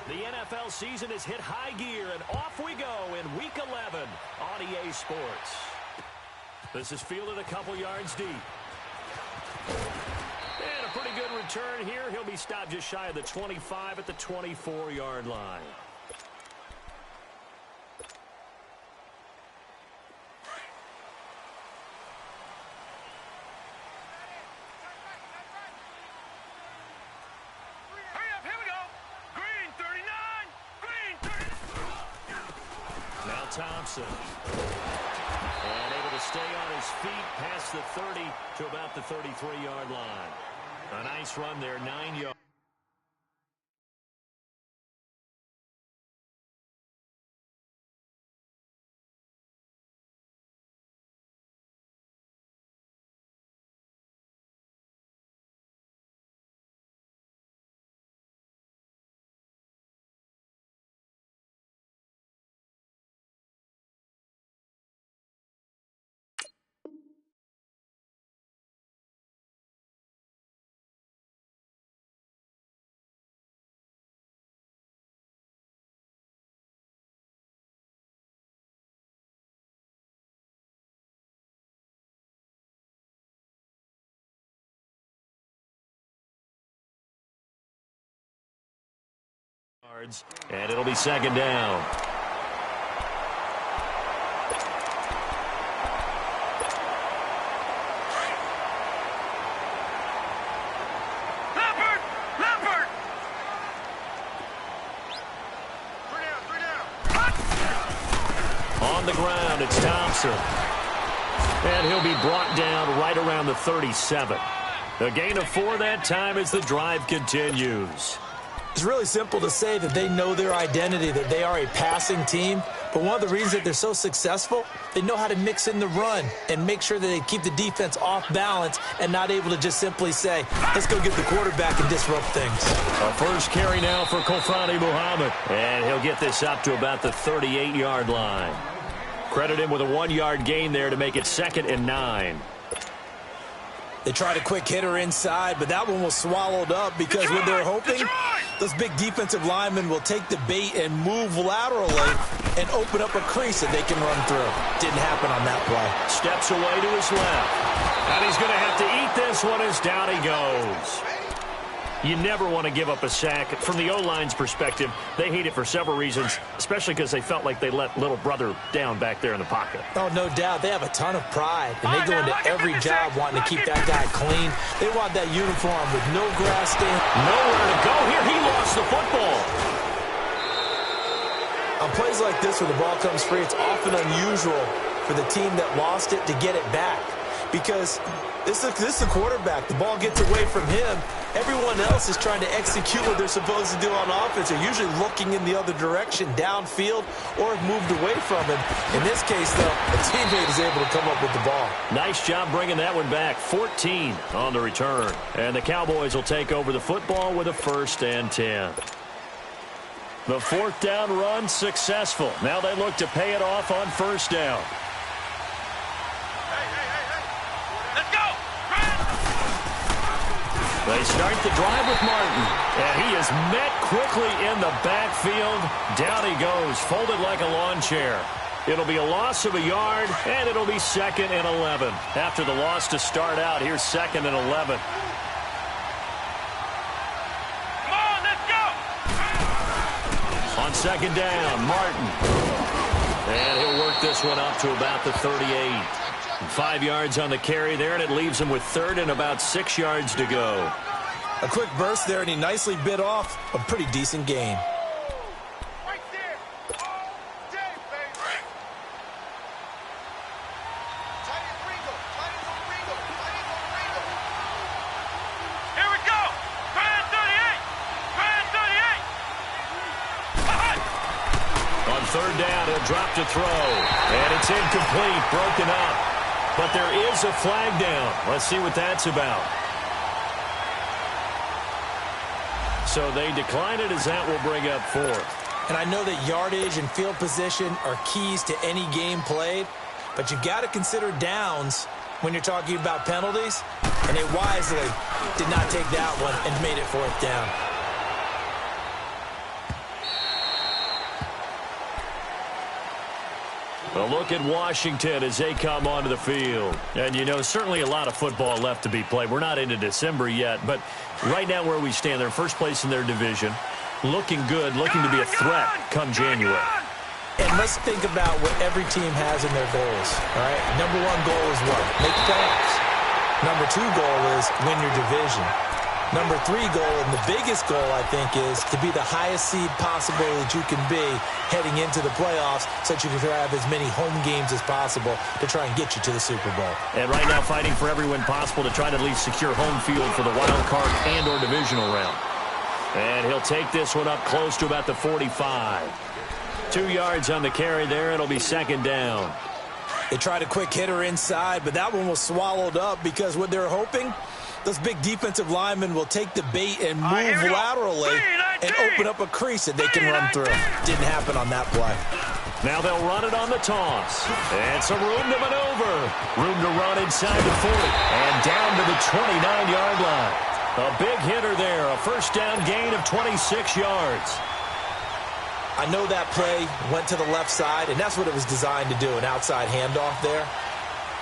The NFL season has hit high gear, and off we go in Week 11 on EA Sports. This is fielded a couple yards deep. And a pretty good return here. He'll be stopped just shy of the 25 at the 24-yard line. Thompson. And able to stay on his feet past the 30 to about the 33-yard line. A nice run there, 9 yards. And it'll be second down. Leopard! On the ground, it's Thompson. And he'll be brought down right around the 37. A gain of 4 that time as the drive continues. It's really simple to say that they know their identity, that they are a passing team. But one of the reasons that they're so successful, they know how to mix in the run and make sure that they keep the defense off balance and not able to just simply say, let's go get the quarterback and disrupt things. A first carry now for Kofani Muhammad. And he'll get this up to about the 38-yard line. Credit him with a 1-yard gain there to make it 2nd and 9. They tried a quick hitter inside, but that one was swallowed up because when they're hoping, those big defensive linemen will take the bait and move laterally and open up a crease that they can run through. Didn't happen on that play. Steps away to his left. And he's going to have to eat this one as down he goes. You never want to give up a sack. From the O-line's perspective, they hate it for several reasons, especially because they felt like they let little brother down back there in the pocket. Oh, no doubt. They have a ton of pride, and they go into every job wanting to keep that guy clean. They want that uniform with no grass stain. Nowhere to go here. He lost the football. On plays like this where the ball comes free, it's often unusual for the team that lost it to get it back because this is the quarterback. The ball gets away from him. Everyone else is trying to execute what they're supposed to do on offense. They're usually looking in the other direction, downfield, or have moved away from him. In this case, though, a teammate is able to come up with the ball. Nice job bringing that one back. 14 on the return. And the Cowboys will take over the football with a 1st and 10. The 4th down run successful. Now they look to pay it off on 1st down. They start the drive with Martin, and he is met quickly in the backfield. Down he goes, folded like a lawn chair. It'll be a loss of a yard, and it'll be 2nd and 11. After the loss to start out, here's 2nd and 11. Come on, let's go! On 2nd down, Martin. And he'll work this one up to about the 38. 5 yards on the carry there, and it leaves him with 3rd and about 6 yards to go. A quick burst there, and he nicely bit off a pretty decent gain. Right there! All day, baby! Here we go! Grand 38! Grand 38! On 3rd down, he'll drop to throw. And it's incomplete, broken up. But there is a flag down. Let's see what that's about. So they decline it as that will bring up 4th. And I know that yardage and field position are keys to any game played, but you got to consider downs when you're talking about penalties, and they wisely did not take that one and made it 4th down. A look at Washington as they come onto the field. And, you know, certainly a lot of football left to be played. We're not into December yet, but right now where we stand, they're first place in their division. Looking good, looking to be a threat come January. And let's think about what every team has in their goals, all right? Number one goal is what? Make playoffs. Number two goal is win your division. Number three goal, and the biggest goal, I think, is to be the highest seed possible that you can be heading into the playoffs so that you can have as many home games as possible to try and get you to the Super Bowl. And right now fighting for every win possible to try to at least secure home field for the wild card and or divisional round. And he'll take this one up close to about the 45. 2 yards on the carry there. It'll be second down. They tried a quick hitter inside, but that one was swallowed up because what they're hoping, those big defensive linemen will take the bait and move laterally and open up a crease that they can run through. Didn't happen on that play. Now they'll run it on the toss. And some room to maneuver. Room to run inside the 40. And down to the 29-yard line. A big hitter there. A first down gain of 26 yards. I know that play went to the left side, and that's what it was designed to do, an outside handoff there.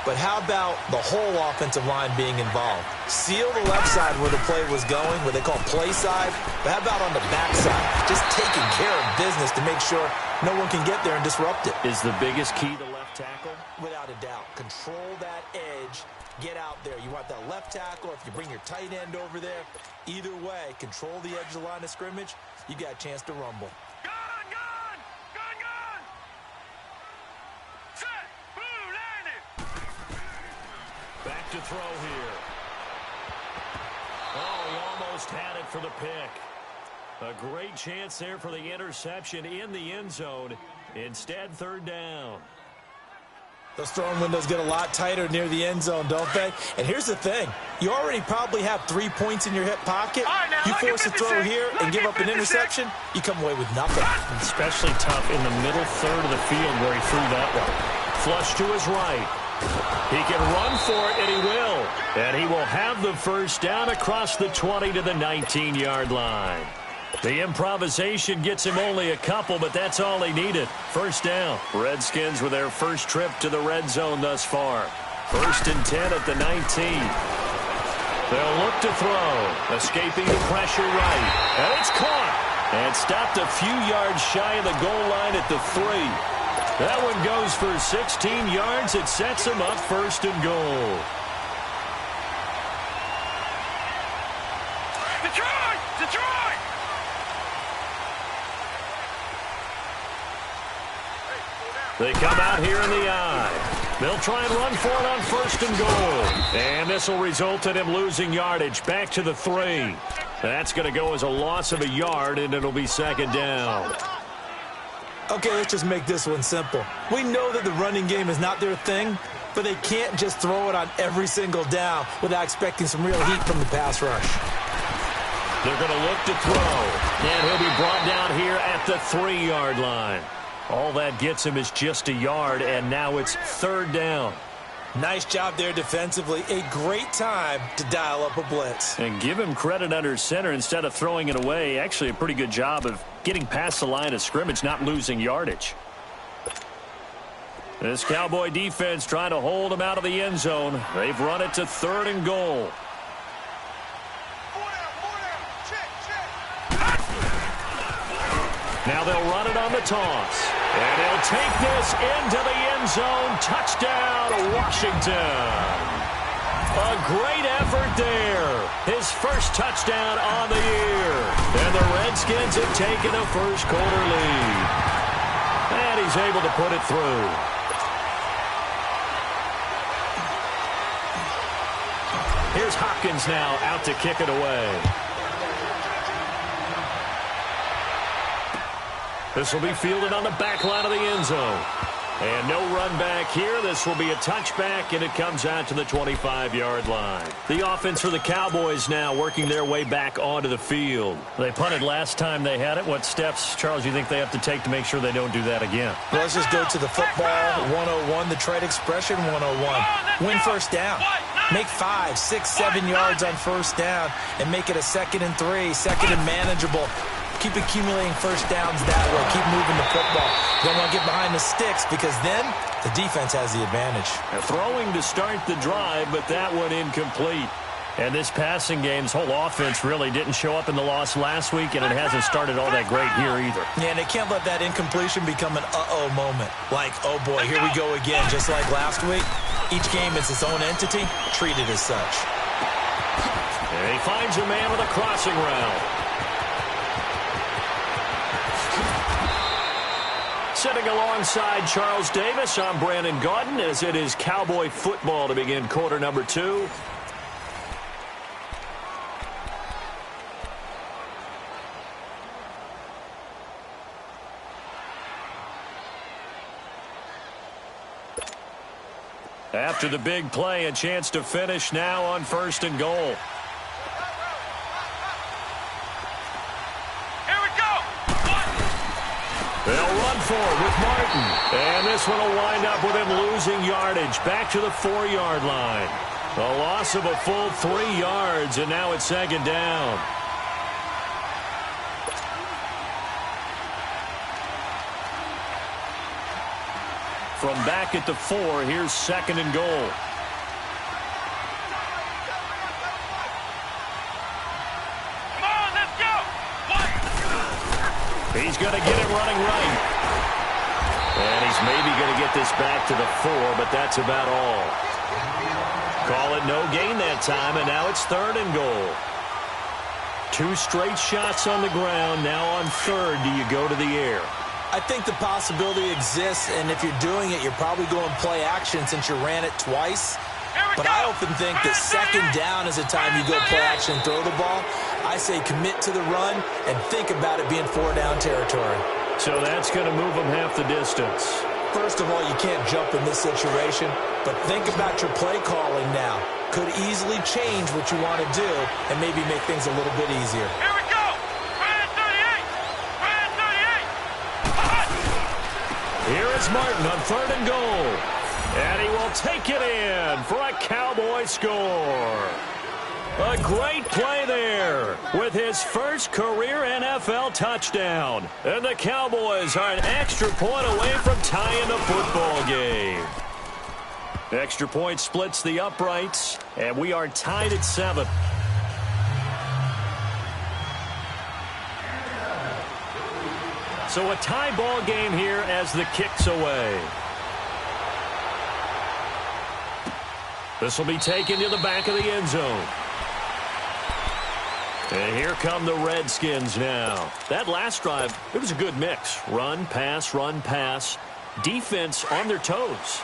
But how about the whole offensive line being involved? Seal the left side where the play was going, what they call play side. But how about on the back side? Just taking care of business to make sure no one can get there and disrupt it. Is the biggest key to left tackle? Without a doubt. Control that edge. Get out there. You want that left tackle, if you bring your tight end over there. Either way, control the edge of the line of scrimmage. You got a chance to rumble. Back to throw here. Oh, he almost had it for the pick. A great chance there for the interception in the end zone. Instead, third down. Those throwing windows get a lot tighter near the end zone, don't they? And here's the thing. You already probably have 3 points in your hip pocket. You force a throw here and give up an interception, you come away with nothing. Especially tough in the middle third of the field where he threw that one. Flush to his right. He can run for it, and he will. And he will have the first down across the 20 to the 19-yard line. The improvisation gets him only a couple, but that's all he needed. First down. Redskins with their first trip to the red zone thus far. 1st and 10 at the 19. They'll look to throw. Escaping the pressure right. And it's caught. And stopped a few yards shy of the goal line at the 3. That one goes for 16 yards. It sets him up 1st and goal. Detroit! Detroit! They come out here in the eye. They'll try and run for it on 1st and goal. And this will result in him losing yardage back to the 3. That's going to go as a loss of a yard, and it'll be 2nd down. Okay, let's just make this one simple. We know that the running game is not their thing, but they can't just throw it on every single down without expecting some real heat from the pass rush. They're going to look to throw. And he'll be brought down here at the 3-yard line. All that gets him is just a yard, and now it's 3rd down. Nice job there defensively. A great time to dial up a blitz. And give him credit under center instead of throwing it away. Actually, a pretty good job of getting past the line of scrimmage, not losing yardage. This Cowboy defense trying to hold him out of the end zone. They've run it to 3rd and goal. Now they'll run it on the toss. And he'll take this into the end zone. Touchdown, Washington. A great effort there. His first touchdown on the year. And the Redskins have taken a first-quarter lead. And he's able to put it through. Here's Hopkins now out to kick it away. This will be fielded on the back line of the end zone. And no run back here. This will be a touchback, and it comes out to the 25-yard line. The offense for the Cowboys now working their way back onto the field. They punted last time they had it. What steps, Charles, do you think they have to take to make sure they don't do that again? Well, let's just go to the football 101, the trade expression 101. Win first down. Make 5, 6, 7 yards on first down and make it a 2nd and 3, 2nd and manageable. keep accumulating first downs that way. Keep moving the football. You don't want to get behind the sticks because then the defense has the advantage. Throwing to start the drive, but that one incomplete. And this passing game's whole offense really didn't show up in the loss last week, and it hasn't started all that great here either. Yeah, and they can't let that incompletion become an uh-oh moment. Like, oh boy, here we go again, just like last week. Each game is its own entity, treated as such. And he finds a man with a crossing route. Sitting alongside Charles Davis, I'm Brandon Gaudin, as it is Cowboy football to begin quarter number 2. After the big play, a chance to finish now on 1st and goal. Here we go. They'll run for it with Martin. And this one will wind up with him losing yardage back to the 4-yard line. A loss of a full 3 yards, and now it's 2nd down. From back at the 4, here's 2nd and goal. Come on, let's go. He's going to get it running right. And he's maybe going to get this back to the 4, but that's about all. Call it no gain that time, and now it's 3rd and goal. 2 straight shots on the ground. Now on 3rd, do you go to the air? I think the possibility exists, and if you're doing it, you're probably going play action since you ran it twice. But I often think that 2nd down is the time you go play action and throw the ball. I say commit to the run and think about it being 4-down territory. So that's going to move them half the distance. First of all, you can't jump in this situation, but think about your play calling now. Could easily change what you want to do and maybe make things a little bit easier. Here we go. Brand 38. Brand 38. Here is Martin on 3rd and goal. And he will take it in for a Cowboy score. A great play there with his first career NFL touchdown. And the Cowboys are an extra point away from tying the football game. Extra point splits the uprights, and we are tied at 7. So a tie ball game here as the kick's away. This will be taken to the back of the end zone. And here come the Redskins now. That last drive, it was a good mix. Run, pass, defense on their toes.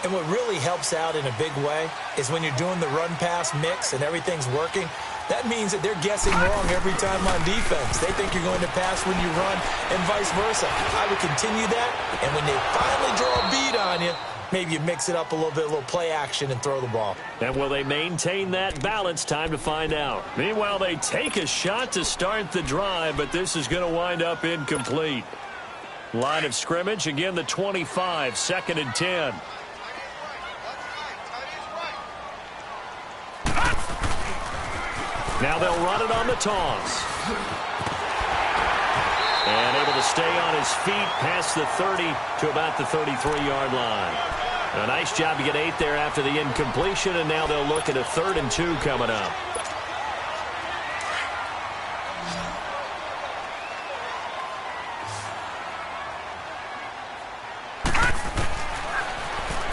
And what really helps out in a big way is when you're doing the run-pass mix and everything's working, that means that they're guessing wrong every time on defense. They think you're going to pass when you run and vice versa. I would continue that, and when they finally draw a beat on you, maybe you mix it up a little bit, a little play action, and throw the ball. And will they maintain that balance? Time to find out. Meanwhile, they take a shot to start the drive, but this is going to wind up incomplete. Line of scrimmage, again the 25, 2nd and 10. Now they'll run it on the toss. And able to stay on his feet past the 30 to about the 33-yard line. A nice job to get 8 there after the incompletion, and now they'll look at a 3rd and 2 coming up.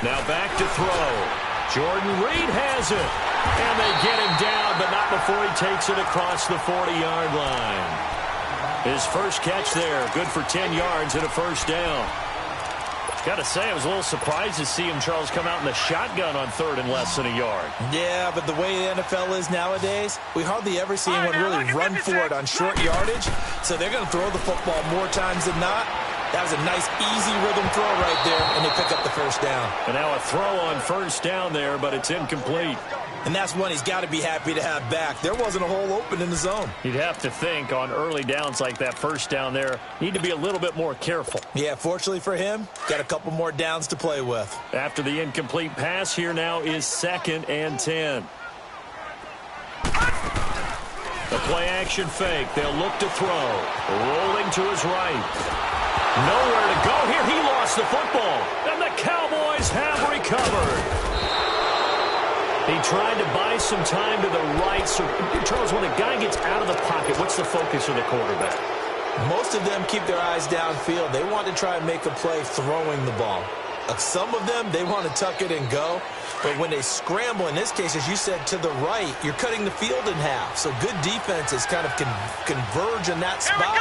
Now back to throw. Jordan Reed has it. And they get him down, but not before he takes it across the 40-yard line. His first catch there, good for 10 yards and a 1st down. Got to say, I was a little surprised to see him, Charles, come out in the shotgun on 3rd and less than a yard. Yeah, but the way the NFL is nowadays, we hardly ever see anyone really run for it on short yardage. So they're going to throw the football more times than not. That was a nice, easy rhythm throw right there, and they pick up the 1st down. And now a throw on 1st down there, but it's incomplete. And that's one he's got to be happy to have back. There wasn't a hole open in the zone. You'd have to think on early downs like that 1st down there, need to be a little bit more careful. Yeah, fortunately for him, got a couple more downs to play with. After the incomplete pass, here now is 2nd and 10. A play action fake. They'll look to throw. Rolling to his right. Nowhere to go here. He lost the football. And the Cowboys have recovered. He tried to buy some time to the right. So, Charles, when a guy gets out of the pocket, what's the focus of the quarterback? Most of them keep their eyes downfield. They want to try and make a play throwing the ball. Some of them, they want to tuck it and go. But when they scramble, in this case, as you said, to the right, you're cutting the field in half. So good defenses kind of converge in that spot,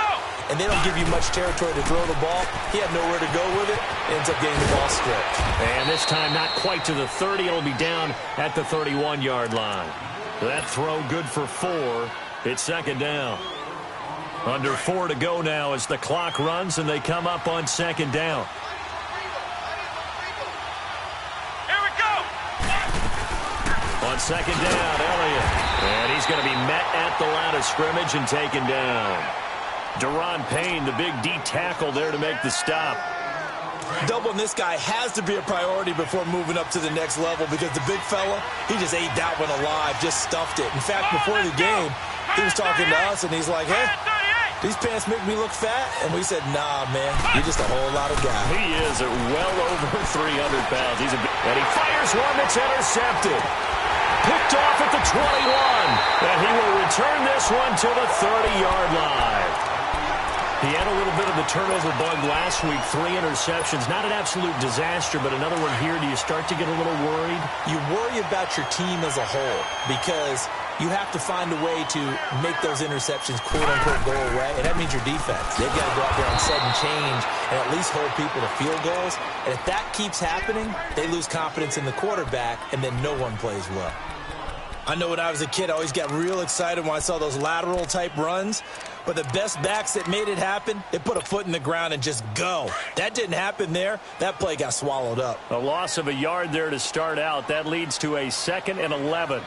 and they don't give you much territory to throw the ball. He had nowhere to go with it. Ends up getting the ball stripped. And this time not quite to the 30. It'll be down at the 31-yard line. That throw good for 4. It's second down. Under 4 to go now as the clock runs, and they come up on second down. On second down, Elliott. And he's going to be met at the line of scrimmage and taken down. Daron Payne, the big D tackle there to make the stop. Doubling this guy has to be a priority before moving up to the next level because the big fella, he just ate that one alive, just stuffed it. In fact, before the game, he was talking to us, and he's like, hey, these pants make me look fat? And we said, nah, man, you're just a whole lot of guy. He is at well over 300 pounds. And he fires one that's intercepted. Picked off at the 21. And he will return this one to the 30-yard line. He had a little bit of the turnover bug last week. 3 interceptions. Not an absolute disaster, but another one here. Do you start to get a little worried? You worry about your team as a whole because you have to find a way to make those interceptions, quote-unquote, go away. And that means your defense. They've got to go out there and set and change and at least hold people to field goals. And if that keeps happening, they lose confidence in the quarterback, and then no one plays well. I know when I was a kid, I always got real excited when I saw those lateral-type runs. But the best backs that made it happen, they put a foot in the ground and just go. That didn't happen there. That play got swallowed up. A loss of a yard there to start out. That leads to a 2nd and 11.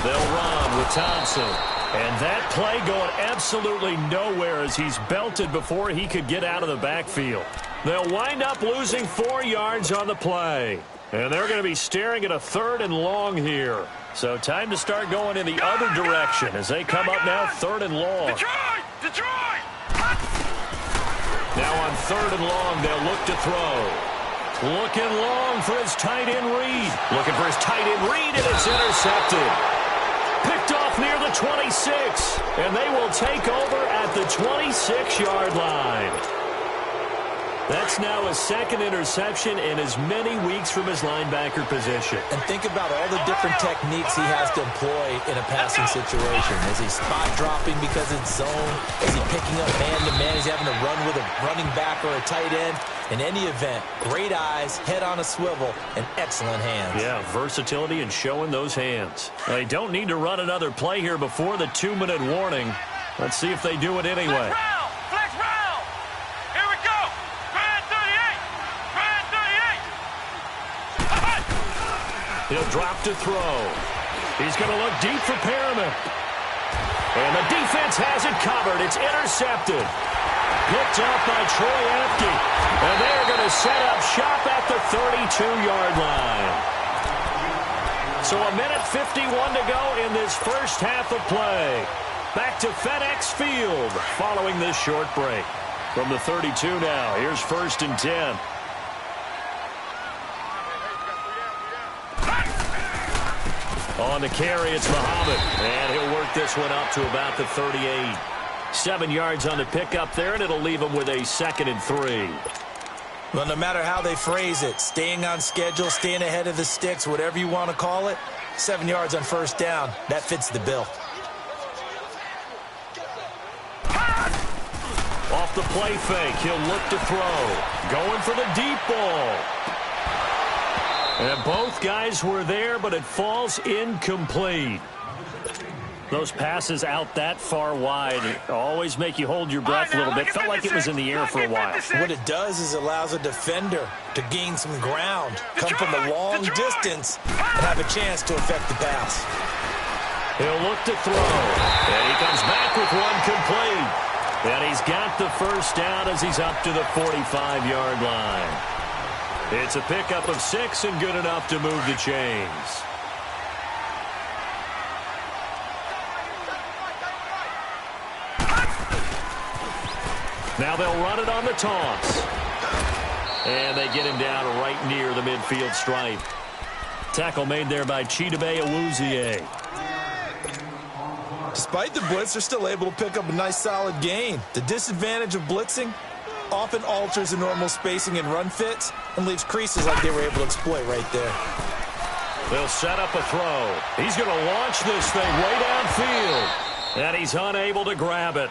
They'll run with Thompson. And that play going absolutely nowhere as he's belted before he could get out of the backfield. They'll wind up losing 4 yards on the play. And they're going to be staring at a 3rd and long here. So time to start going in the other direction as they come up now 3rd and long. Detroit! Now on 3rd and long, they'll look to throw. Looking long for his tight end Reed. Looking for his tight end Reed, and it's intercepted. Picked off near the 26. And they will take over at the 26-yard line. That's now his 2nd interception in as many weeks from his linebacker position. And think about all the different techniques he has to employ in a passing situation. Is he spot dropping because it's zone? Is he picking up man-to-man? Is he having to run with a running back or a tight end? In any event, great eyes, head on a swivel, and excellent hands. Yeah, versatility and showing those hands. They don't need to run another play here before the 2-minute warning. Let's see if they do it anyway. He'll drop to throw. He's going to look deep for Perriman. And the defense has it covered. It's intercepted. Picked up by Troy Apke. And they're going to set up shop at the 32-yard line. So 1:51 to go in this first half of play. Back to FedEx Field following this short break. From the 32 now, here's 1st and 10. On the carry, it's Muhammad. And he'll work this one up to about the 38. 7 yards on the pickup there, and it'll leave him with a 2nd and 3. Well, no matter how they phrase it, staying on schedule, staying ahead of the sticks, whatever you want to call it, 7 yards on 1st down, that fits the bill. Off the play fake, he'll look to throw. Going for the deep ball. And both guys were there, but it falls incomplete. Those passes out that far wide always make you hold your breath a little bit. Felt like it was in the air for a while. What it does is allows a defender to gain some ground, come from a long distance, and have a chance to affect the pass. He'll look to throw. And he comes back with one complete. And he's got the 1st down as he's up to the 45-yard line. It's a pickup of 6 and good enough to move the chains. Now they'll run it on the toss. And they get him down right near the midfield stripe. Tackle made there by Chidobe Awuzie. Despite the blitz, they're still able to pick up a nice solid gain. The disadvantage of blitzing often alters the normal spacing and run fits and leaves creases like they were able to exploit right there. They'll set up a throw. He's going to launch this thing way downfield. And he's unable to grab it.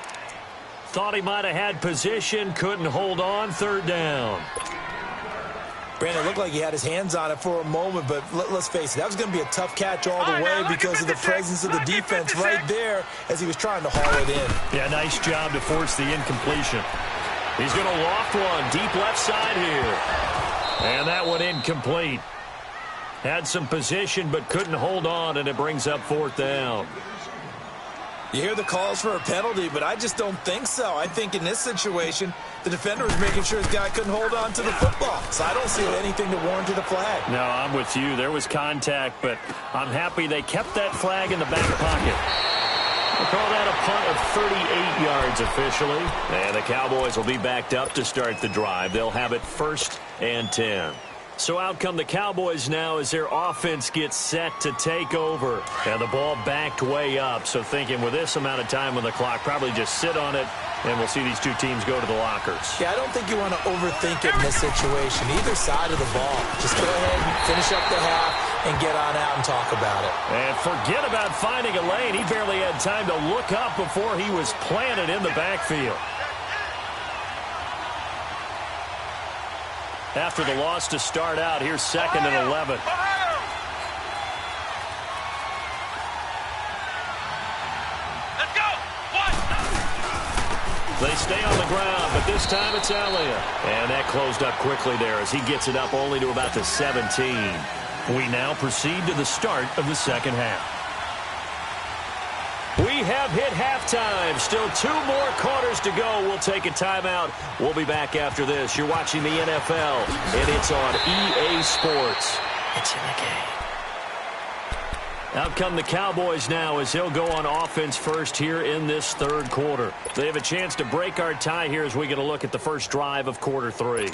Thought he might have had position, couldn't hold on, third down. Brandon, it looked like he had his hands on it for a moment, but let's face it, that was going to be a tough catch all the way because of the presence of the defense right there as he was trying to haul it in. Yeah, nice job to force the incompletion. He's going to loft one deep left side here. And that one incomplete. Had some position but couldn't hold on, and it brings up fourth down. You hear the calls for a penalty, but I just don't think so. I think in this situation, the defender was making sure his guy couldn't hold on to the football. So I don't see anything to warrant a flag. No, I'm with you. There was contact, but I'm happy they kept that flag in the back pocket. We'll call that a punt of 38 yards officially. And the Cowboys will be backed up to start the drive. They'll have it 1st and 10. So out come the Cowboys now as their offense gets set to take over. And the ball backed way up. So thinking with this amount of time on the clock, probably just sit on it, and we'll see these two teams go to the lockers. Yeah, I don't think you want to overthink it in this situation. Either side of the ball. Just go ahead and finish up the half and get on out and talk about it. And forget about finding a lane. He barely had time to look up before he was planted in the backfield. After the loss to start out, here's 2nd and 11. Let's go. One. They stay on the ground, but this time it's Elliott. And that closed up quickly there as he gets it up only to about the 17. We now proceed to the start of the second half. We have hit halftime. Still 2 more quarters to go. We'll take a timeout. We'll be back after this. You're watching the NFL, and it's on EA Sports. It's in the game. Out come the Cowboys now as they'll go on offense first here in this third quarter. They have a chance to break our tie here as we get a look at the first drive of quarter 3.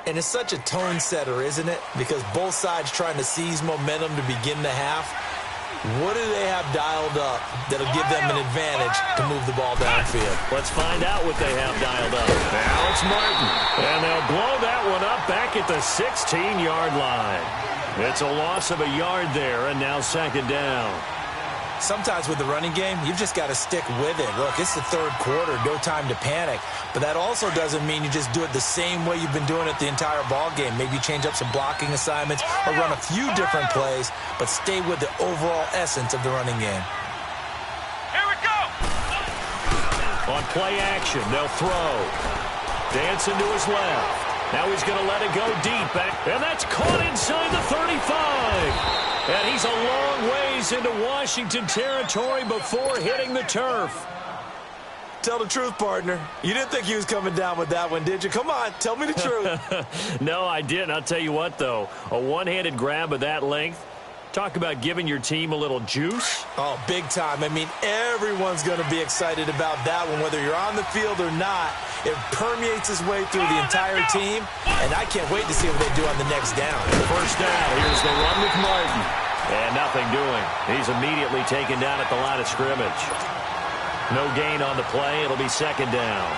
And it's such a tone setter, isn't it? Because both sides trying to seize momentum to begin the half. What do they have dialed up that'll give them an advantage to move the ball downfield? Let's find out what they have dialed up. Now it's Martin. And they'll blow that one up back at the 16-yard line. It's a loss of a yard there, and now 2nd down. Sometimes with the running game, you've just got to stick with it. Look, it's the third quarter, no time to panic. But that also doesn't mean you just do it the same way you've been doing it the entire ball game. Maybe change up some blocking assignments or run a few different plays, but stay with the overall essence of the running game. Here we go. On play action, they'll throw. Dancing to his left. Now he's going to let it go deep. And that's caught inside the 35. And he's a long ways into Washington territory before hitting the turf. Tell the truth, partner. You didn't think he was coming down with that one, did you? Come on, tell me the truth. No, I didn't. I'll tell you what, though. A one-handed grab of that length. Talk about giving your team a little juice. Oh, big time. I mean, everyone's going to be excited about that one, whether you're on the field or not. It permeates its way through the entire team, and I can't wait to see what they do on the next down. First down. Here's the run with Martin. And nothing doing. He's immediately taken down at the line of scrimmage. No gain on the play. It'll be 2nd down.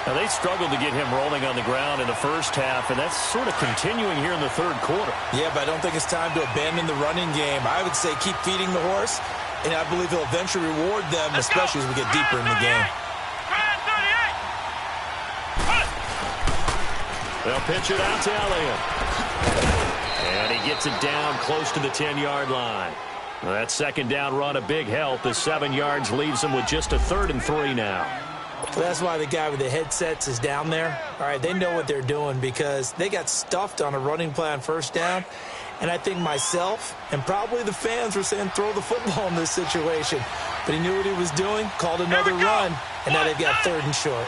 Now, they struggled to get him rolling on the ground in the first half, and that's sort of continuing here in the third quarter. Yeah, but I don't think it's time to abandon the running game. I would say keep feeding the horse, and I believe he'll eventually reward them, especially as we get deeper in the game. They'll pitch it out to Elliott. And he gets it down close to the 10-yard line. Well, that 2nd down run a big help. The 7 yards leaves them with just a 3rd and 3 now. So that's why the guy with the headsets is down there. All right, they know what they're doing because they got stuffed on a running play on 1st down. And I think myself and probably the fans were saying throw the football in this situation. But he knew what he was doing, called another run, and now they've got 3rd and short.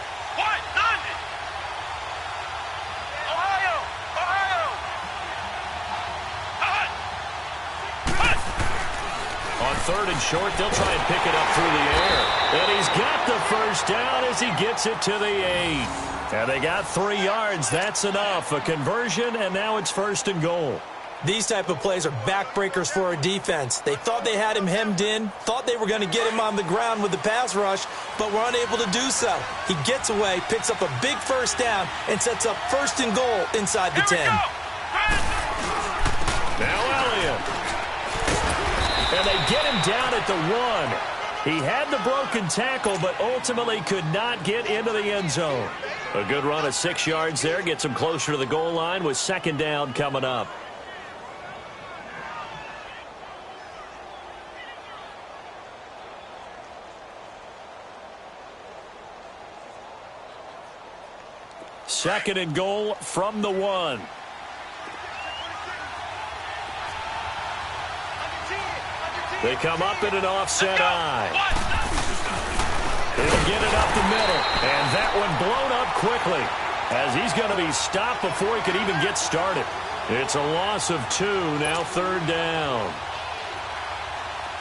On 3rd and short, they'll try and pick it up through the air. And he's got the 1st first down as he gets it to the 8. And they got 3 yards. That's enough. A conversion, and now it's first and goal. These type of plays are backbreakers for a defense. They thought they had him hemmed in, thought they were going to get him on the ground with the pass rush, but were unable to do so. He gets away, picks up a big first down, and sets up first and goal inside the 10. Now Elliott. And they get him down at the 1. He had the broken tackle, but ultimately could not get into the end zone. A good run of 6 yards there gets him closer to the goal line with second down coming up. Second and goal from the 1. They come up in an offset eye. He'll get it up the middle. And that one blown up quickly as he's going to be stopped before he could even get started. It's a loss of 2, now third down.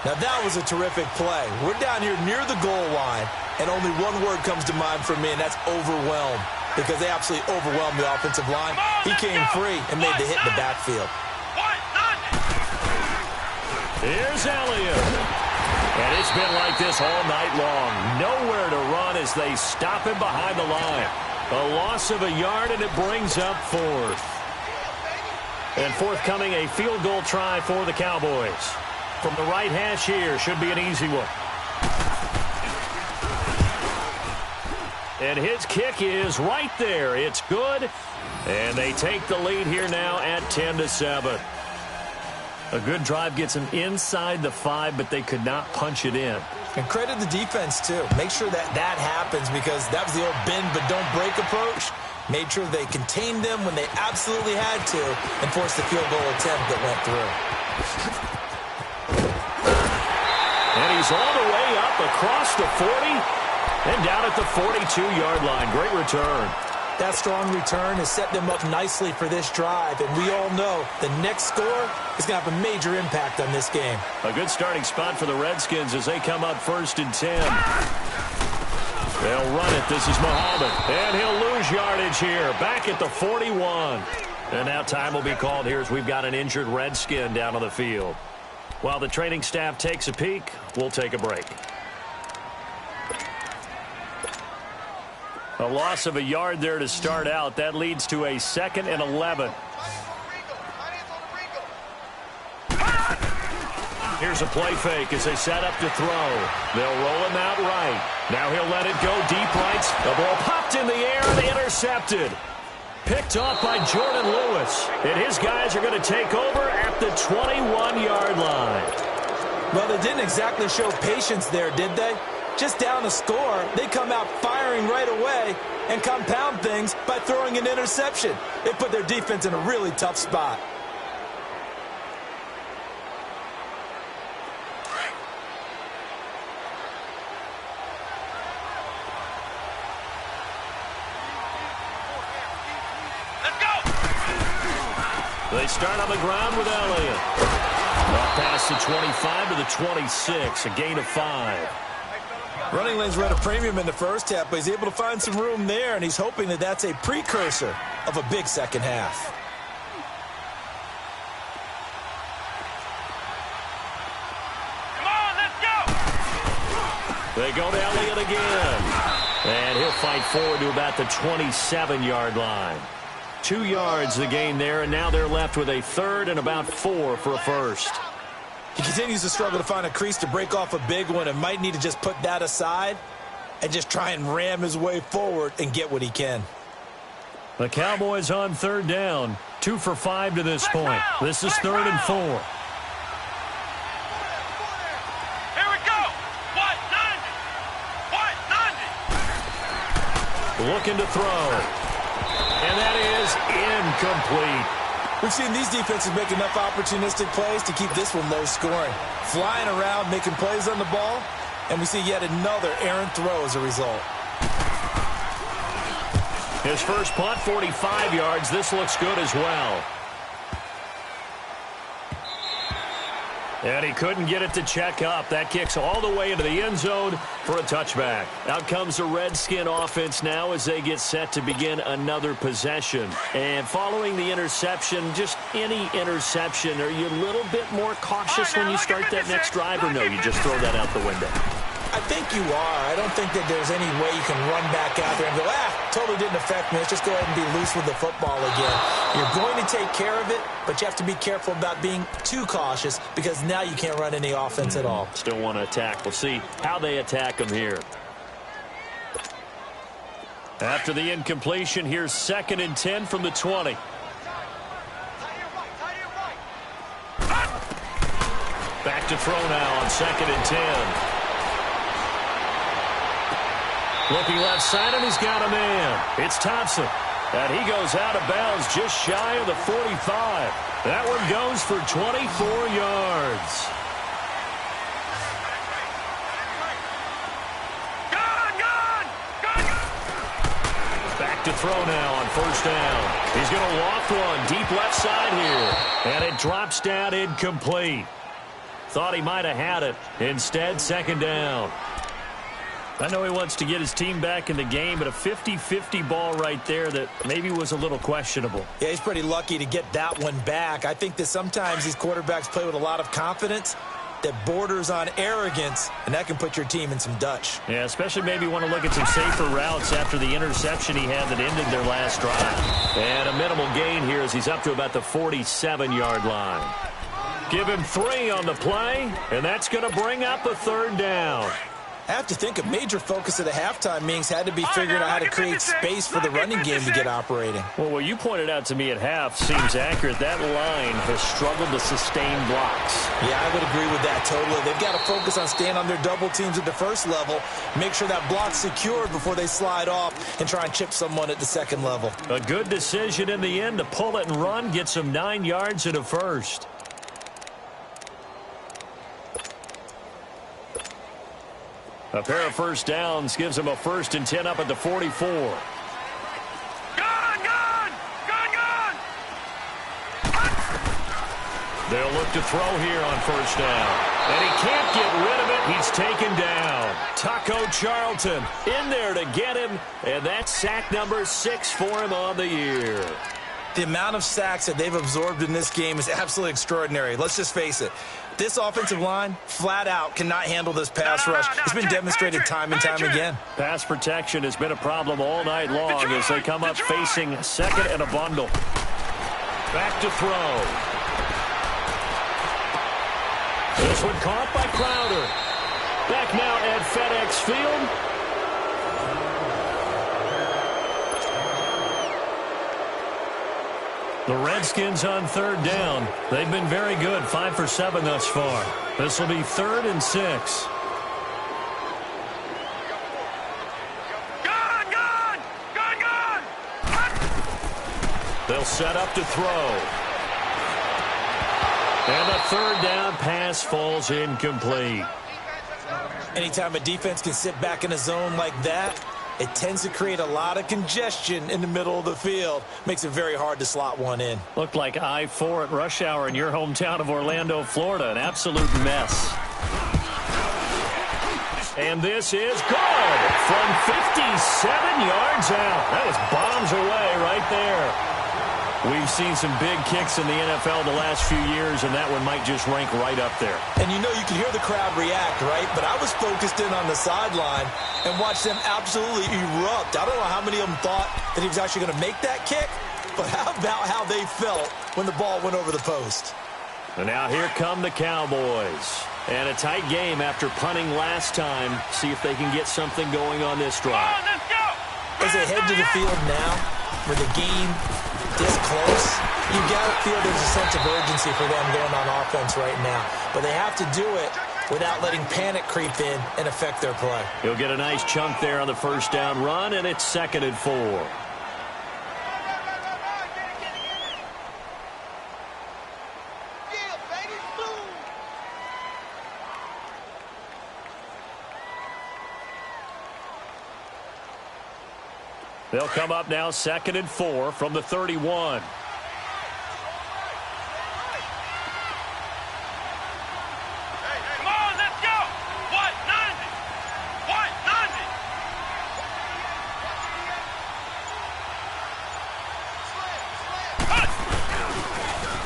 Now that was a terrific play. We're down here near the goal line, and only one word comes to mind for me, and that's overwhelmed. Because they absolutely overwhelmed the offensive line. He came free and made the hit in the backfield. Here's Elliott. And it's been like this all night long. Nowhere to run as they stop him behind the line. A loss of a yard, and it brings up 4th. And forthcoming, a field goal try for the Cowboys. From the right hash here, should be an easy one. And his kick is right there. It's good. And they take the lead here now at 10-7. A good drive gets them inside the 5, but they could not punch it in. And credit the defense, too. Make sure that happens, because that was the old bend but don't break approach. Made sure they contained them when they absolutely had to and forced the field goal attempt that went through. And he's all the way up across the 40. And down at the 42-yard line. Great return. That strong return has set them up nicely for this drive. And we all know the next score is going to have a major impact on this game. A good starting spot for the Redskins as they come up first and 10. They'll run it. This is Muhammad. And he'll lose yardage here. Back at the 41. And now time will be called here as we've got an injured Redskin down on the field. While the training staff takes a peek, we'll take a break. A loss of a yard there to start out. That leads to a 2nd and 11. Here's a play fake as they set up to throw. They'll roll him out right. Now he'll let it go deep right. The ball popped in the air and intercepted. Picked off by Jordan Lewis. And his guys are going to take over at the 21-yard line. Well, they didn't exactly show patience there, did they? Just down a score, they come out firing right away and compound things by throwing an interception. They put their defense in a really tough spot. Let's go! They start on the ground with Elliott. Up past the 25 to the 26, a gain of 5. Running lanes were at a premium in the first half, but he's able to find some room there, and he's hoping that that's a precursor of a big second half. Come on, let's go! They go to Elliott again. And he'll fight forward to about the 27-yard line. 2 yards the gain there, and now they're left with a 3rd and about 4 for a first. He continues to struggle to find a crease to break off a big one and might need to just put that aside and just try and ram his way forward and get what he can. The Cowboys on 3rd down. 2 for 5 to this point. This is 3rd and 4. Here we go! 190! Looking to throw. And that is incomplete. We've seen these defenses make enough opportunistic plays to keep this one low scoring. Flying around, making plays on the ball, and we see yet another errant throw as a result. His first punt, 45 yards. This looks good as well. And he couldn't get it to check up. That kicks all the way into the end zone for a touchback. Out comes the Redskin offense now as they get set to begin another possession. And following the interception, just any interception, are you a little bit more cautious when you start that next drive, or no, you just throw that out the window? I think you are. I don't think that there's any way you can run back out there and go, totally didn't affect me. Let's just go ahead and be loose with the football again. You're going to take care of it, but you have to be careful about being too cautious because now you can't run any offense at all. Still want to attack. We'll see how they attack them here. After the incompletion, here's 2nd and 10 from the 20. Back to throw now on 2nd and 10. Looking left side, and he's got a man. It's Thompson. And he goes out of bounds just shy of the 45. That one goes for 24 yards. Back to throw now on 1st down. He's going to loft one deep left side here. And it drops down incomplete. Thought he might have had it. Instead, 2nd down. I know he wants to get his team back in the game, but a 50-50 ball right there that maybe was a little questionable. Yeah, he's pretty lucky to get that one back. I think that sometimes these quarterbacks play with a lot of confidence that borders on arrogance, and that can put your team in some Dutch. Yeah, especially maybe want to look at some safer routes after the interception he had that ended their last drive. And a minimal gain here as he's up to about the 47-yard line. Give him 3 on the play, and that's going to bring up a 3rd down. I have to think a major focus of the halftime meetings had to be figuring out how to create space for the running game to get operating. Well, what you pointed out to me at half seems accurate. That line has struggled to sustain blocks. Yeah, I would agree with that totally. They've got to focus on staying on their double teams at the first level, make sure that block's secured before they slide off and try and chip someone at the second level. A good decision in the end to pull it and run, get some 9 yards and a first. A pair of first downs gives him a 1st and 10 up at the 44. Gun! They'll look to throw here on 1st down. And he can't get rid of it. He's taken down. Taco Charlton in there to get him. And that's sack number 6 for him on the year. The amount of sacks that they've absorbed in this game is absolutely extraordinary. Let's just face it. This offensive line, flat out, cannot handle this pass rush. It's been demonstrated time and time again. Pass protection has been a problem all night long as they come up facing 2nd and a bundle. Back to throw. This one caught by Crowder. Back now at FedEx Field. The Redskins on 3rd down. They've been very good, 5 for 7 thus far. This will be 3rd and 6. Gun! They'll set up to throw. And the 3rd down pass falls incomplete. Anytime a defense can sit back in a zone like that, it tends to create a lot of congestion in the middle of the field. Makes it very hard to slot one in. Looked like I-4 at rush hour in your hometown of Orlando, Florida. An absolute mess. And this is good from 57 yards out. That was bombs away right there. We've seen some big kicks in the NFL the last few years, and that one might just rank right up there. And you know, you can hear the crowd react, right? But I was focused in on the sideline and watched them absolutely erupt. I don't know how many of them thought that he was actually going to make that kick, but how about how they felt when the ball went over the post? And now here come the Cowboys. And a tight game after punting last time. See if they can get something going on this drive. Let's go! As they head to the field now, with the game this close, you got to feel there's a sense of urgency for them going on offense right now. But they have to do it without letting panic creep in and affect their play. He'll get a nice chunk there on the 1st down run, and it's 2nd and 4. They'll come up now 2nd and 4 from the 31.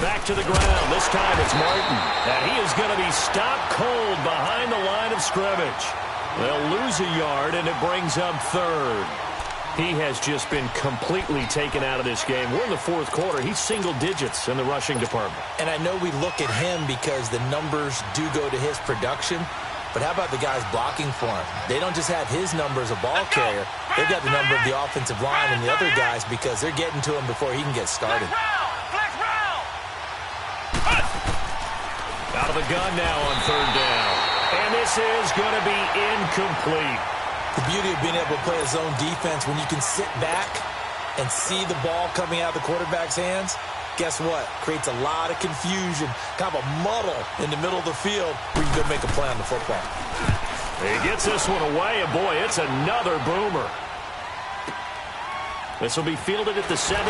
Back to the ground. This time it's Martin. And he is going to be stopped cold behind the line of scrimmage. They'll lose a yard, and it brings up third. He has just been completely taken out of this game. We're in the fourth quarter. He's single digits in the rushing department. And I know we look at him because the numbers do go to his production. But how about the guys blocking for him? They don't just have his number as a ball carrier. They've got the number of the offensive line and the other guys because they're getting to him before he can get started. Out of the gun now on third down. And this is going to be incomplete. The beauty of being able to play a zone defense when you can sit back and see the ball coming out of the quarterback's hands, guess what? Creates a lot of confusion, kind of a muddle in the middle of the field where you can go make a play on the football. He gets this one away, and boy, it's another boomer. This will be fielded at the 17.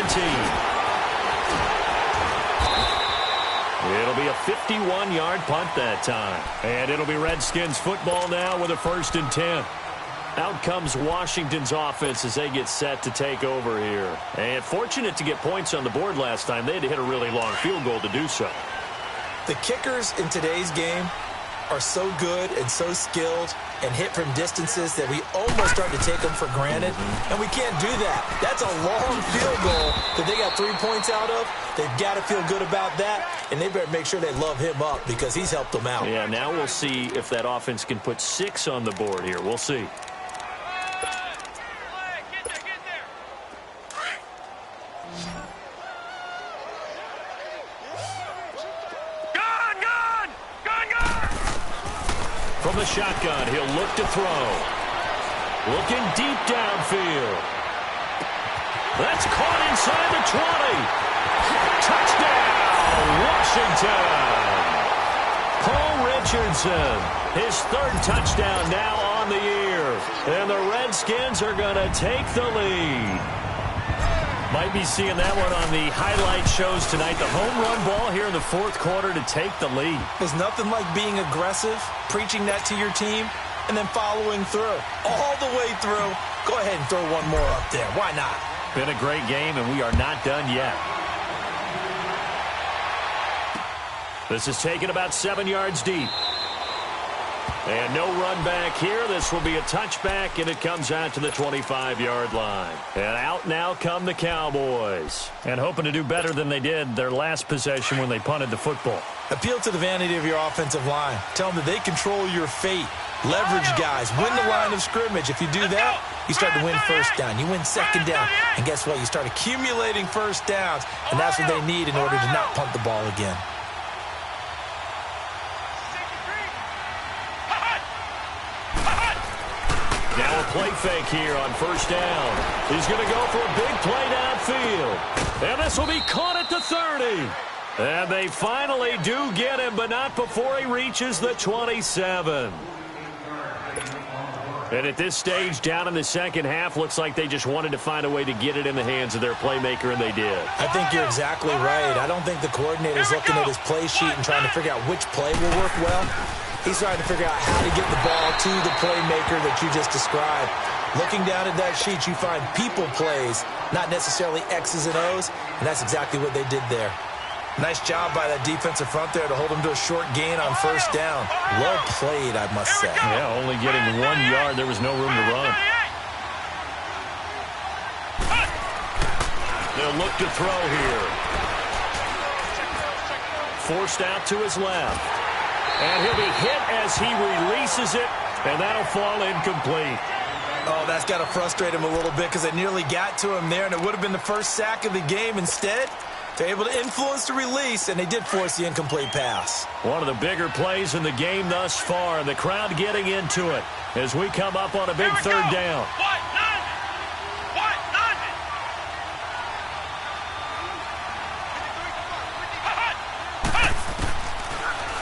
It'll be a 51-yard punt that time. And it'll be Redskins football now with a 1st and 10. Out comes Washington's offense as they get set to take over here. And fortunate to get points on the board last time. They had to hit a really long field goal to do so. The kickers in today's game are so good and so skilled and hit from distances that we almost start to take them for granted. And we can't do that. That's a long field goal that they got 3 points out of. They've got to feel good about that, and they better make sure they love him up because he's helped them out. Yeah, now we'll see if that offense can put 6 on the board here. We'll see. From the shotgun, he'll look to throw. Looking deep downfield. That's caught inside the 20. Touchdown, Washington. Paul Richardson, his 3rd touchdown now on the year. And the Redskins are going to take the lead. Might be seeing that one on the highlight shows tonight. The home run ball here in the 4th quarter to take the lead. There's nothing like being aggressive, preaching that to your team, and then following through. All the way through. Go ahead and throw one more up there. Why not? Been a great game, and we are not done yet. This is taken about 7 yards deep. And no run back here. This will be a touchback, and it comes out to the 25-yard line. And out now come the Cowboys. And hoping to do better than they did their last possession when they punted the football. Appeal to the vanity of your offensive line. Tell them that they control your fate. Leverage guys. Win the line of scrimmage. If you do that, you start to win 1st down. You win 2nd down. And guess what? You start accumulating 1st downs, and that's what they need in order to not punt the ball again. Now a play fake here on 1st down. He's going to go for a big play downfield. And this will be caught at the 30. And they finally do get him, but not before he reaches the 27. And at this stage, down in the 2nd half, looks like they just wanted to find a way to get it in the hands of their playmaker, and they did. I think you're exactly right. I don't think the coordinator's looking at his play sheet and trying to figure out which play will work well. He's trying to figure out how to get the ball to the playmaker that you just described. Looking down at that sheet, you find people plays, not necessarily X's and O's, and that's exactly what they did there. Nice job by that defensive front there to hold him to a short gain on 1st down. Well played, I must say. Yeah, only getting 1 yard. There was no room to run. They'll look to throw here. Forced out to his left. And he'll be hit as he releases it, and that'll fall incomplete. Oh, that's got to frustrate him a little bit because it nearly got to him there, and it would have been the 1st sack of the game. Instead, they're able to influence the release, and they did force the incomplete pass. One of the bigger plays in the game thus far, and the crowd getting into it as we come up on a big 3rd down.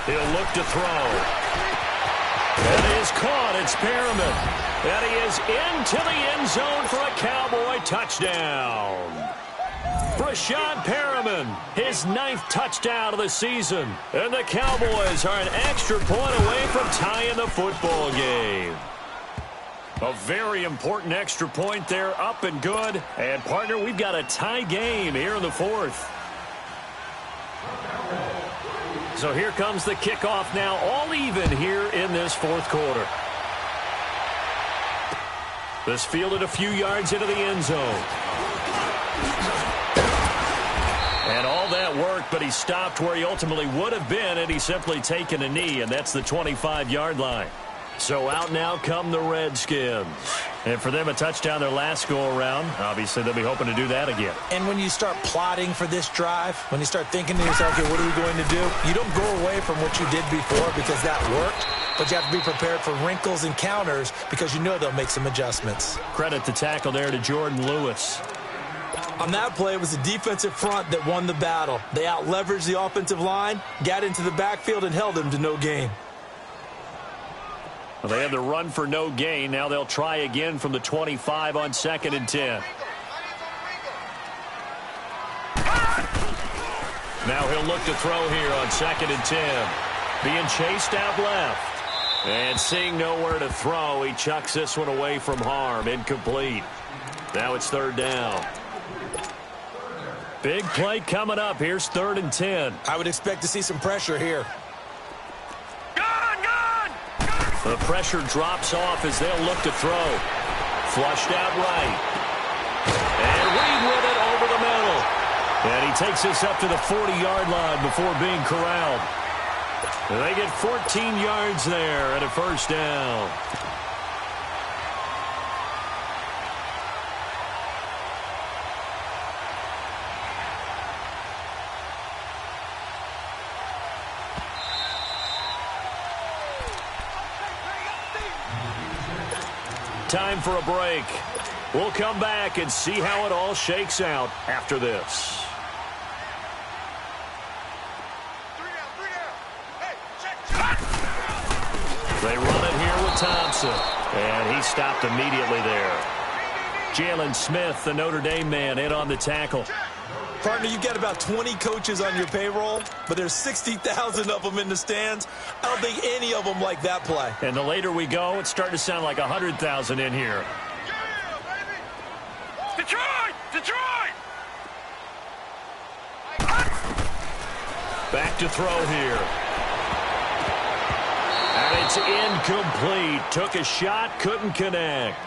He'll look to throw. And he is caught. It's Perriman. And he is into the end zone for a Cowboy touchdown. Brashad Perriman, his 9th touchdown of the season. And the Cowboys are an extra point away from tying the football game. A very important extra point there, up and good. And, partner, we've got a tie game here in the 4th. So here comes the kickoff now, all even here in this fourth quarter. This fielded a few yards into the end zone. And all that worked, but he stopped where he ultimately would have been had he simply taken a knee, and that's the 25-yard line. So out now come the Redskins. And for them, a touchdown their last go-around. Obviously, they'll be hoping to do that again. And when you start plotting for this drive, when you start thinking to yourself, okay, what are we going to do? You don't go away from what you did before because that worked, but you have to be prepared for wrinkles and counters because you know they'll make some adjustments. Credit the tackle there to Jordan Lewis. On that play, it was the defensive front that won the battle. They out-leveraged the offensive line, got into the backfield, and held them to no gain. Well, they had the run for no gain. Now they'll try again from the 25 on 2nd and 10. Now he'll look to throw here on 2nd and 10. Being chased out left. And seeing nowhere to throw, he chucks this one away from harm. Incomplete. Now it's 3rd down. Big play coming up. Here's 3rd and 10. I would expect to see some pressure here. The pressure drops off as they'll look to throw. Flushed out right. And Reed with it over the middle. And he takes this up to the 40-yard line before being corralled. And they get 14 yards there and a 1st down. Time for a break. We'll come back and see how it all shakes out after this. They run it here with Thompson. And he stopped immediately there. Jalen Smith, the Notre Dame man, in on the tackle. Partner, you've got about 20 coaches on your payroll, but there's 60,000 of them in the stands. I don't think any of them like that play. And the later we go, it's starting to sound like 100,000 in here. Detroit! Detroit! Back to throw here. And it's incomplete. Took a shot, couldn't connect.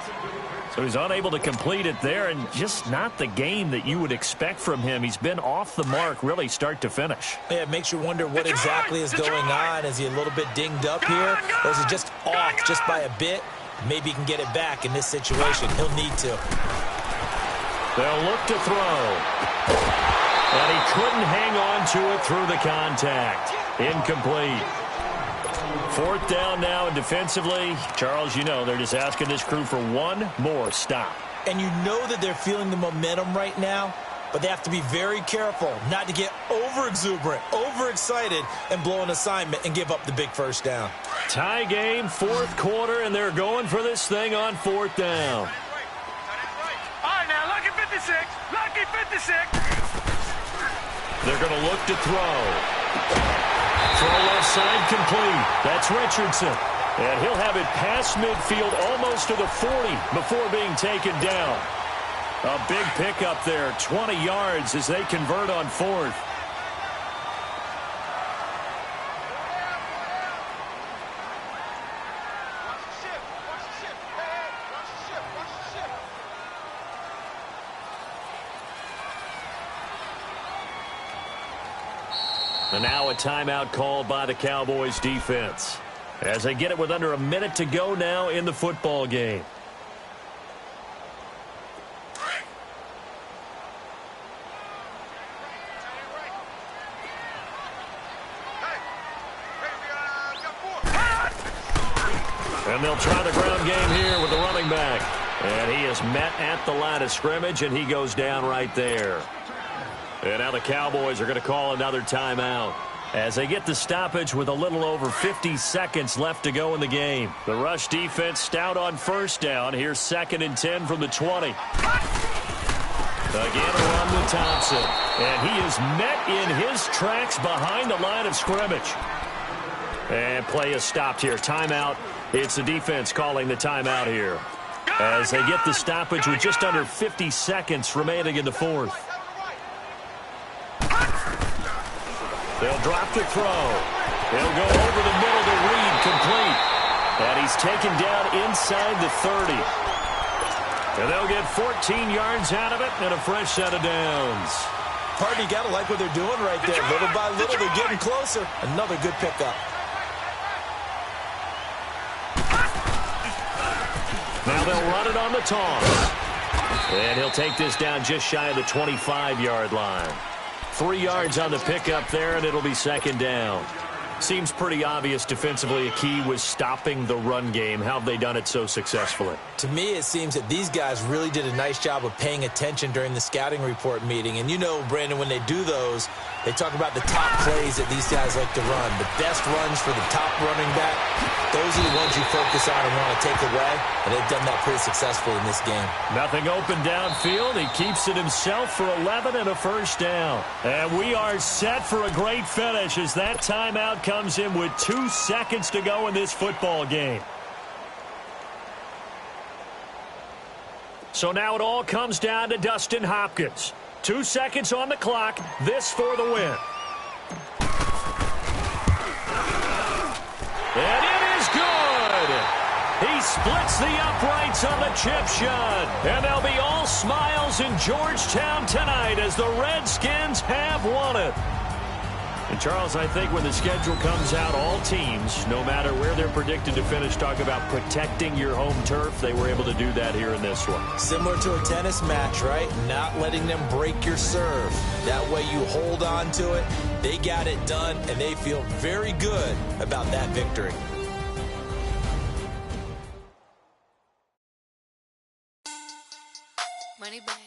So he's unable to complete it there, and just not the game that you would expect from him. He's been off the mark really start to finish. Yeah, it makes you wonder what exactly is going on. Is he a little bit dinged up here, or is he just off just by a bit? Maybe he can get it back in this situation. He'll need to. They'll look to throw. And he couldn't hang on to it through the contact. Incomplete. 4th down now, and defensively, Charles, you know, they're just asking this crew for one more stop. And you know that they're feeling the momentum right now, but they have to be very careful not to get over-exuberant, over-excited, and blow an assignment and give up the big 1st down. Tie game, 4th quarter, and they're going for this thing on 4th down. All right, now, lucky 56. Lucky 56. They're going to look to throw. Throw left side complete. That's Richardson. And he'll have it past midfield almost to the 40 before being taken down. A big pickup there, 20 yards as they convert on 4th. And now a timeout called by the Cowboys defense as they get it with under a minute to go now in the football game. And they'll try the ground game here with the running back. And he is met at the line of scrimmage, and he goes down right there. And now the Cowboys are going to call another timeout as they get the stoppage with a little over 50 seconds left to go in the game. The rush defense stout on 1st down. Here's 2nd and 10 from the 20. Again, a run with Thompson. And he is met in his tracks behind the line of scrimmage. And play is stopped here. Timeout. It's the defense calling the timeout here as they get the stoppage with just under 50 seconds remaining in the 4th. They'll drop to throw. They'll go over the middle to Reed, complete. And he's taken down inside the 30. And they'll get 14 yards out of it and a fresh set of downs. Partner, you got to like what they're doing right there. Little by little, they're getting closer. Another good pickup. Now they'll run it on the toss. And he'll take this down just shy of the 25-yard line. 3 yards on the pickup there, and it'll be second down. Seems pretty obvious defensively a key was stopping the run game. How have they done it so successfully? To me, it seems that these guys really did a nice job of paying attention during the scouting report meeting. And you know, Brandon, when they do those, they talk about the top plays that these guys like to run. The best runs for the top running back, those are the ones you focus on and want to take away. And they've done that pretty successfully in this game. Nothing open downfield. He keeps it himself for 11 and a first down. And we are set for a great finish as that timeout comes in with 2 seconds to go in this football game. So now it all comes down to Dustin Hopkins. 2 seconds on the clock. This for the win. And it is good. He splits the uprights on the chip shot. And they'll be all smiles in Georgetown tonight as the Redskins have won it. And, Charles, I think when the schedule comes out, all teams, no matter where they're predicted to finish, talk about protecting your home turf. They were able to do that here in this one. Similar to a tennis match, right? Not letting them break your serve. That way you hold on to it. They got it done, and they feel very good about that victory. Money back.